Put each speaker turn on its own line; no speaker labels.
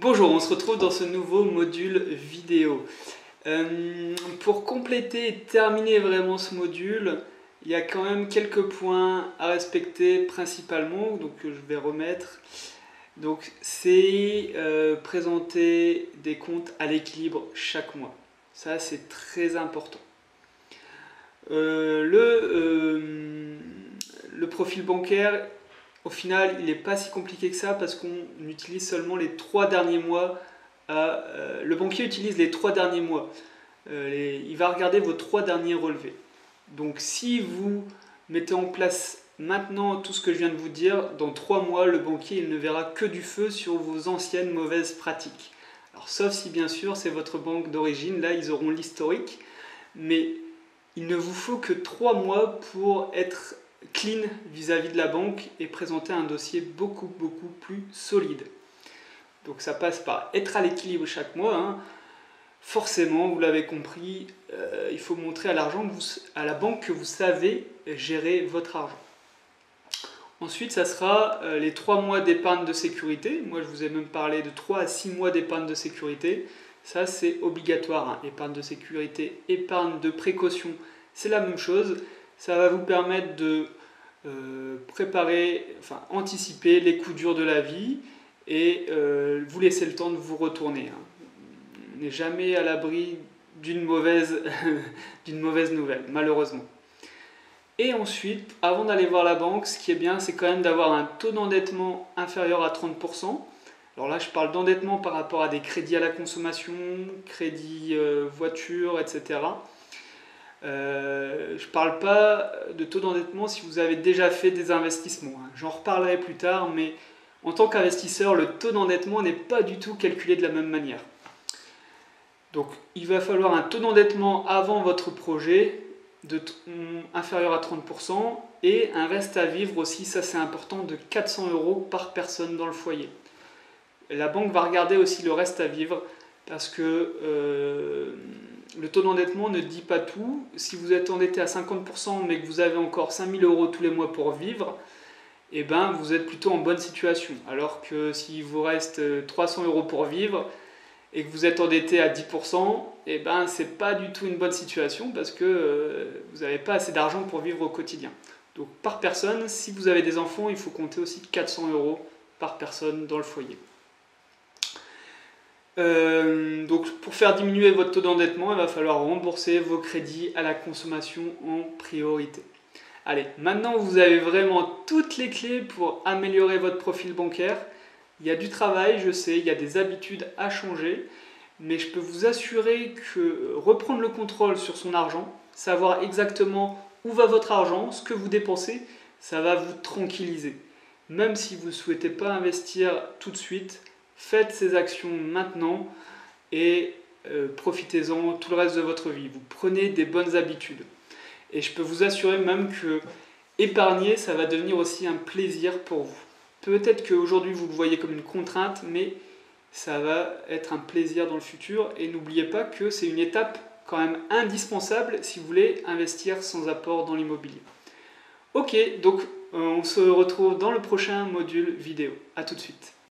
Bonjour, on se retrouve dans ce nouveau module vidéo. Pour compléter et terminer vraiment ce module, il y a quand même quelques points à respecter principalement, donc que je vais remettre. Donc c'est présenter des comptes à l'équilibre chaque mois. Ça c'est très important. Le profil bancaire, au final, il n'est pas si compliqué que ça parce qu'on utilise seulement les 3 derniers mois. Le banquier utilise les 3 derniers mois. Il va regarder vos 3 derniers relevés. Donc si vous mettez en place maintenant tout ce que je viens de vous dire, dans 3 mois, le banquier il ne verra que du feu sur vos anciennes mauvaises pratiques. Alors sauf si bien sûr c'est votre banque d'origine, là ils auront l'historique, mais il ne vous faut que 3 mois pour être clean vis-à-vis de la banque et présenter un dossier beaucoup plus solide. Donc ça passe par être à l'équilibre chaque mois. Hein. Forcément, vous l'avez compris, il faut montrer à la banque que vous savez gérer votre argent. Ensuite, ça sera les 3 mois d'épargne de sécurité. Moi, je vous ai même parlé de 3 à 6 mois d'épargne de sécurité. Ça, c'est obligatoire. Hein. Épargne de sécurité, épargne de précaution, c'est la même chose. Ça va vous permettre de anticiper les coups durs de la vie et vous laisser le temps de vous retourner. Hein. On n'est jamais à l'abri d'une mauvaise nouvelle, malheureusement. Et ensuite, avant d'aller voir la banque, ce qui est bien, c'est quand même d'avoir un taux d'endettement inférieur à 30%. Alors là, je parle d'endettement par rapport à des crédits à la consommation, crédits voiture, etc. Je ne parle pas de taux d'endettement si vous avez déjà fait des investissements. Hein. J'en reparlerai plus tard, mais en tant qu'investisseur, le taux d'endettement n'est pas du tout calculé de la même manière. Donc, il va falloir un taux d'endettement avant votre projet inférieur à 30% et un reste à vivre aussi, ça c'est important, de 400 € par personne dans le foyer. La banque va regarder aussi le reste à vivre parce que le taux d'endettement ne dit pas tout. Si vous êtes endetté à 50% mais que vous avez encore 5000 € tous les mois pour vivre, eh ben, vous êtes plutôt en bonne situation. Alors que s'il vous reste 300 € pour vivre et que vous êtes endetté à 10%, eh ben, c'est pas du tout une bonne situation parce que vous n'avez pas assez d'argent pour vivre au quotidien. Donc par personne, si vous avez des enfants, il faut compter aussi 400 € par personne dans le foyer. Donc pour faire diminuer votre taux d'endettement, il va falloir rembourser vos crédits à la consommation en priorité. Allez, maintenant vous avez vraiment toutes les clés pour améliorer votre profil bancaire. Il y a du travail, je sais, il y a des habitudes à changer, mais je peux vous assurer que reprendre le contrôle sur son argent, savoir exactement où va votre argent, ce que vous dépensez, ça va vous tranquilliser. Même si vous ne souhaitez pas investir tout de suite, faites ces actions maintenant et profitez-en tout le reste de votre vie. Vous prenez des bonnes habitudes. Et je peux vous assurer même que épargner, ça va devenir aussi un plaisir pour vous. Peut-être qu'aujourd'hui vous le voyez comme une contrainte, mais ça va être un plaisir dans le futur. Et n'oubliez pas que c'est une étape quand même indispensable si vous voulez investir sans apport dans l'immobilier. Ok, donc on se retrouve dans le prochain module vidéo. A tout de suite.